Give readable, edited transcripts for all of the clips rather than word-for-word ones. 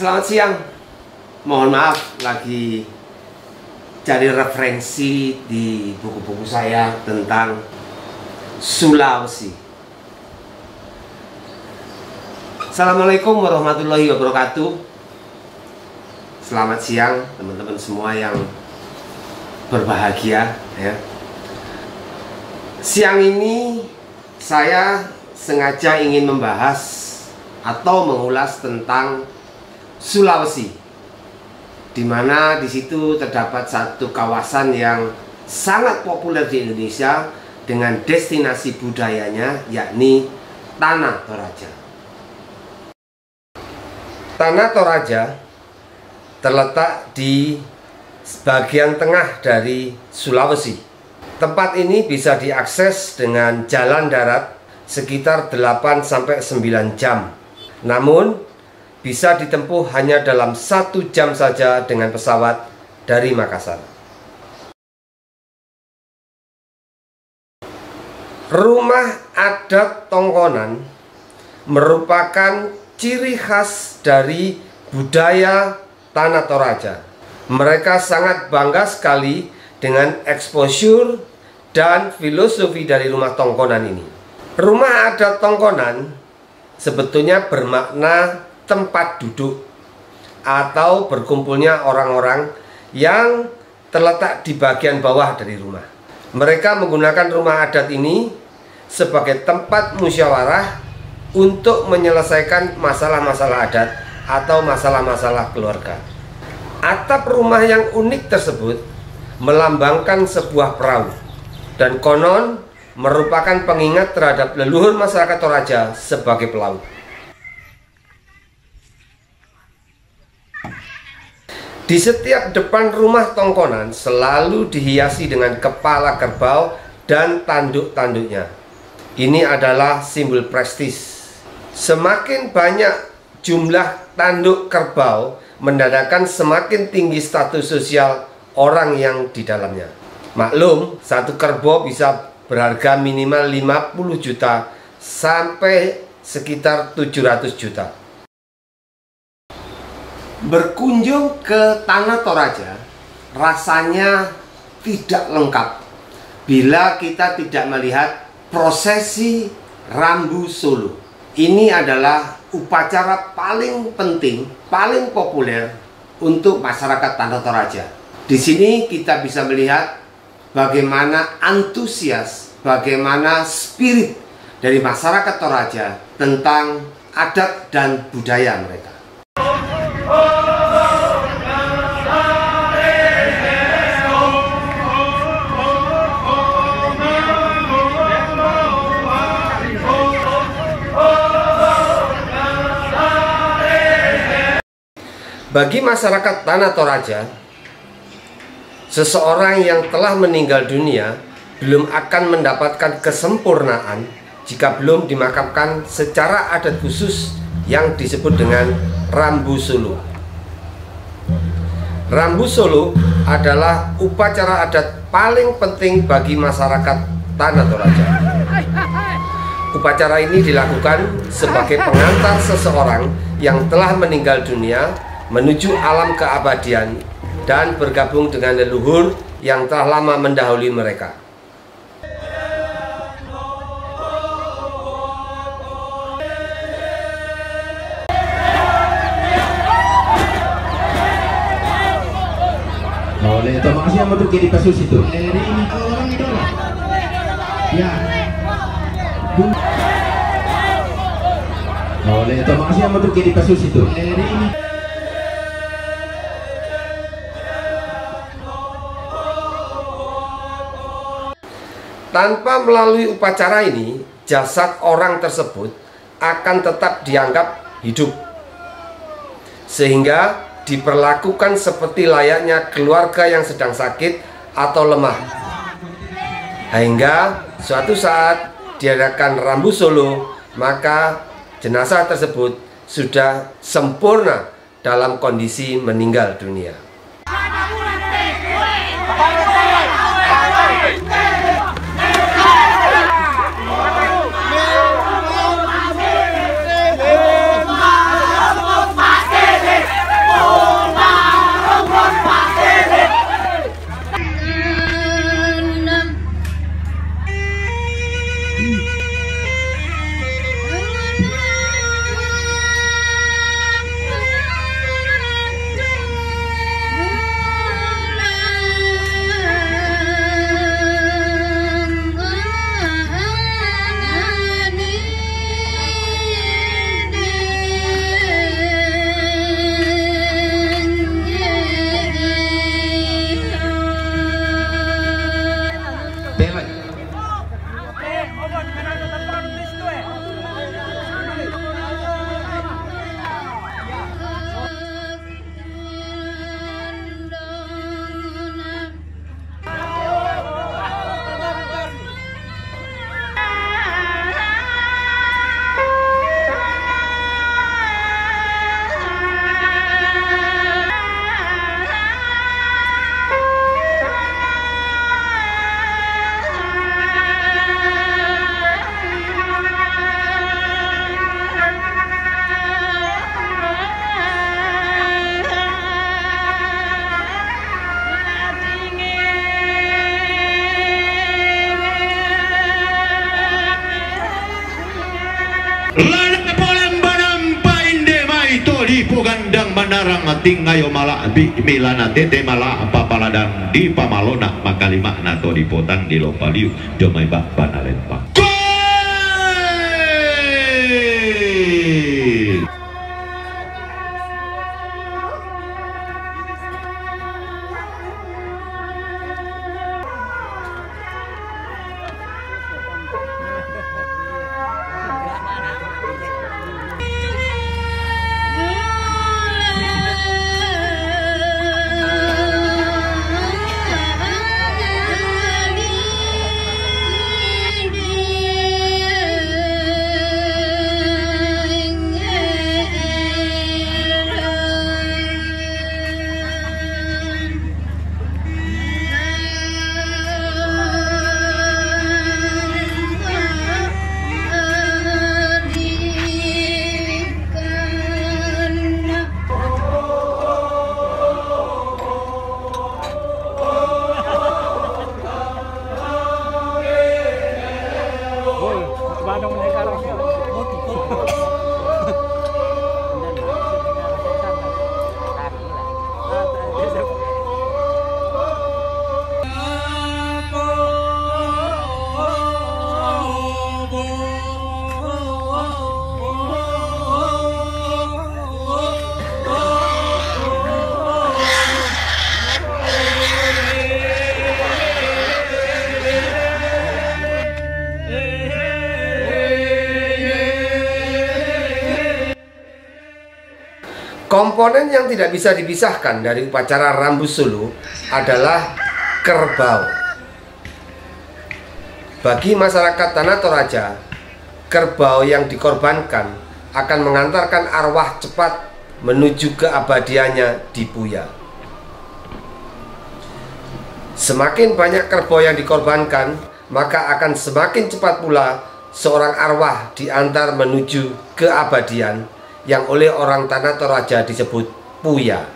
Selamat siang. Mohon maaf lagi cari referensi di buku-buku saya tentang Sulawesi. Assalamualaikum warahmatullahi wabarakatuh. Selamat siang teman-teman semua yang berbahagia ya. Siang ini saya sengaja ingin membahas atau mengulas tentang Sulawesi, di mana di situ terdapat satu kawasan yang sangat populer di Indonesia dengan destinasi budayanya, yakni Tanah Toraja. Tanah Toraja terletak di bagian tengah dari Sulawesi. Tempat ini bisa diakses dengan jalan darat sekitar 8-9 jam. Namun bisa ditempuh hanya dalam 1 jam saja dengan pesawat dari Makassar. Rumah adat Tongkonan merupakan ciri khas dari budaya Tanah Toraja. Mereka sangat bangga sekali dengan exposure dan filosofi dari rumah Tongkonan ini. Rumah adat Tongkonan sebetulnya bermakna tempat duduk atau berkumpulnya orang-orang yang terletak di bagian bawah dari rumah. Mereka menggunakan rumah adat ini sebagai tempat musyawarah untuk menyelesaikan masalah-masalah adat atau masalah-masalah keluarga. Atap rumah yang unik tersebut melambangkan sebuah perahu dan konon merupakan pengingat terhadap leluhur masyarakat Toraja sebagai pelaut. Di setiap depan rumah Tongkonan selalu dihiasi dengan kepala kerbau dan tanduk-tanduknya. Ini adalah simbol prestis. Semakin banyak jumlah tanduk kerbau menandakan semakin tinggi status sosial orang yang di dalamnya. Maklum, satu kerbau bisa berharga minimal 50 juta sampai sekitar 700 juta. Berkunjung ke Tanah Toraja rasanya tidak lengkap bila kita tidak melihat prosesi Rambu Solo. Ini adalah upacara paling penting, paling populer untuk masyarakat Tanah Toraja. Di sini kita bisa melihat bagaimana antusias, bagaimana spirit dari masyarakat Toraja tentang adat dan budaya mereka. Bagi masyarakat Tanah Toraja, seseorang yang telah meninggal dunia belum akan mendapatkan kesempurnaan jika belum dimakamkan secara adat khusus yang disebut dengan Rambu Solo. Rambu Solo adalah upacara adat paling penting bagi masyarakat Tanah Toraja. Upacara ini dilakukan sebagai pengantar seseorang yang telah meninggal dunia menuju alam keabadian dan bergabung dengan leluhur yang telah lama mendahului mereka. Oleh terima kasih yang untuk jadi kasus itu. Dari ini orang idola. Ya. Oleh terima kasih yang untuk jadi kasus itu. Dari ini. Tanpa melalui upacara ini, jasad orang tersebut akan tetap dianggap hidup, sehingga diperlakukan seperti layaknya keluarga yang sedang sakit atau lemah. Hingga suatu saat diadakan Rambu Solo, maka jenazah tersebut sudah sempurna dalam kondisi meninggal dunia. Sarang mating ngayo mala milana tete mala papaladang di pamalona makalima nato di potang di lopaliu domay bak panalempang. Komponen yang tidak bisa dipisahkan dari upacara Rambu Solo adalah kerbau. Bagi masyarakat Tanah Toraja, kerbau yang dikorbankan akan mengantarkan arwah cepat menuju keabadiannya di Puya. Semakin banyak kerbau yang dikorbankan, maka akan semakin cepat pula seorang arwah diantar menuju keabadian yang oleh orang Tanah Toraja disebut Puya.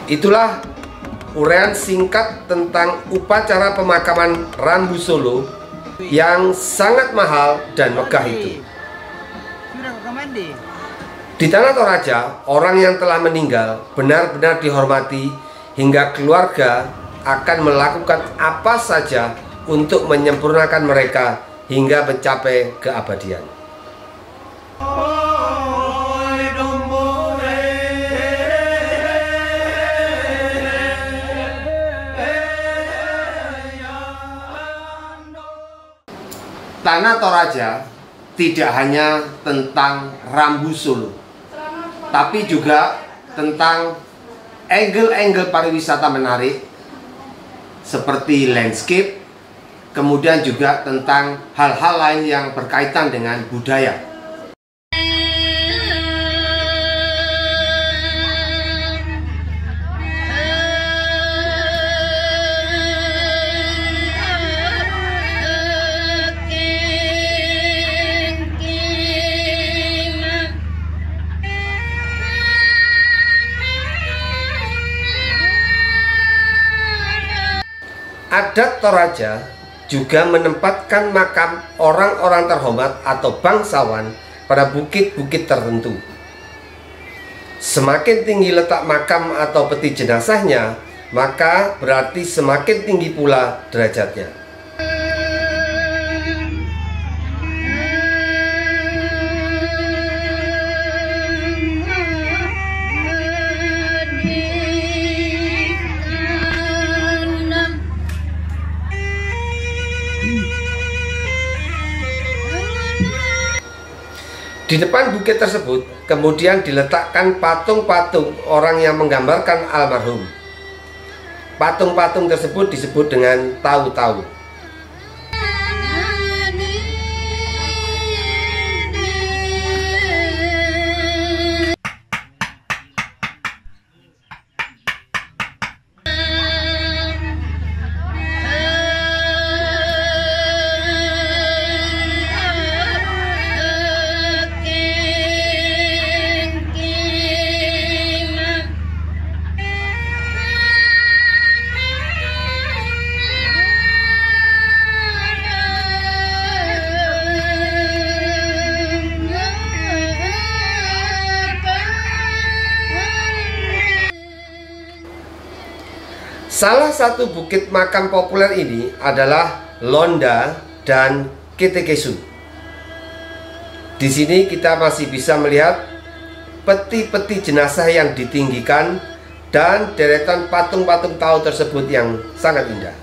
Itulah uraian singkat tentang upacara pemakaman Rambu Solo yang sangat mahal dan megah itu. Di Tanah Toraja, orang yang telah meninggal benar-benar dihormati hingga keluarga akan melakukan apa saja untuk menyempurnakan mereka hingga mencapai keabadian. Tanah Toraja tidak hanya tentang Rambu Solo, tapi juga tentang angle-angle pariwisata menarik seperti landscape, kemudian juga tentang hal-hal lain yang berkaitan dengan budaya. Adat Toraja juga menempatkan makam orang-orang terhormat atau bangsawan pada bukit-bukit tertentu. Semakin tinggi letak makam atau peti jenazahnya, maka berarti semakin tinggi pula derajatnya. Di depan bukit tersebut kemudian diletakkan patung-patung orang yang menggambarkan almarhum. Patung-patung tersebut disebut dengan tau-tau. Salah satu bukit makam populer ini adalah Londa dan Ketekesu. Di sini kita masih bisa melihat peti-peti jenazah yang ditinggikan dan deretan patung-patung Tao tersebut yang sangat indah.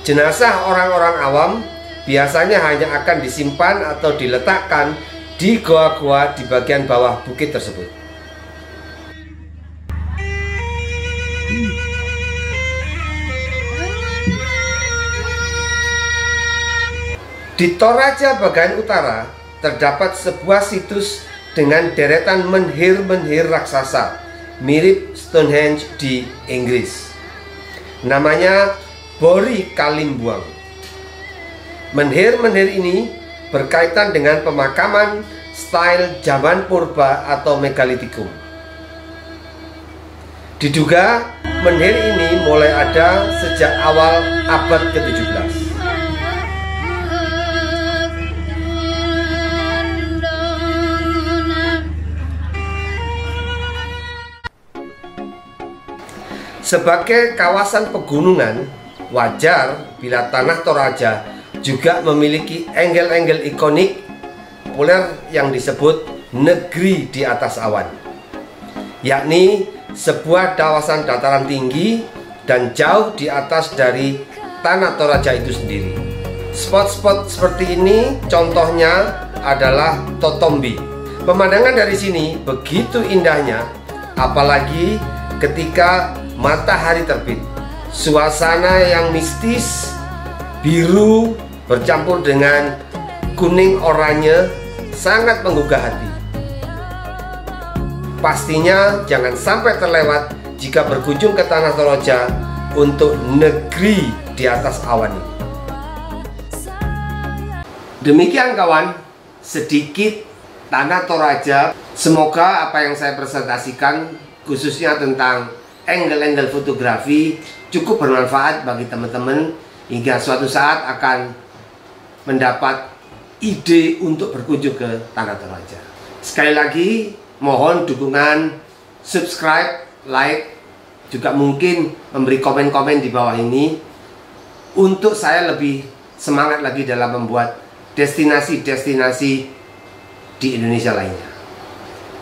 Jenazah orang-orang awam biasanya hanya akan disimpan atau diletakkan di goa-goa di bagian bawah bukit tersebut. Di Toraja bagian utara terdapat sebuah situs dengan deretan menhir-menhir raksasa mirip Stonehenge di Inggris. Namanya Bori Kalimbuang. Menhir-menhir ini berkaitan dengan pemakaman style zaman purba atau megalitikum. Diduga menhir ini mulai ada sejak awal abad ke-17. Sebagai kawasan pegunungan, wajar bila tanah Toraja juga memiliki angle-angle ikonik populer yang disebut negeri di atas awan, yakni sebuah kawasan dataran tinggi dan jauh di atas dari tanah Toraja itu sendiri. Spot-spot seperti ini contohnya adalah Totombi. Pemandangan dari sini begitu indahnya, apalagi ketika matahari terbit. Suasana yang mistis, biru bercampur dengan kuning oranye sangat menggugah hati. Pastinya jangan sampai terlewat jika berkunjung ke tanah Toraja untuk negeri di atas awan ini. Demikian kawan, sedikit tanah Toraja. Semoga apa yang saya presentasikan khususnya tentang angle-angle fotografi cukup bermanfaat bagi teman-teman hingga suatu saat akan mendapat ide untuk berkunjung ke tanah Toraja. Sekali lagi mohon dukungan, subscribe, like, juga mungkin memberi komen-komen di bawah ini untuk saya lebih semangat lagi dalam membuat destinasi-destinasi di Indonesia lainnya.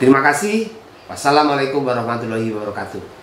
Terima kasih. Wassalamualaikum warahmatullahi wabarakatuh.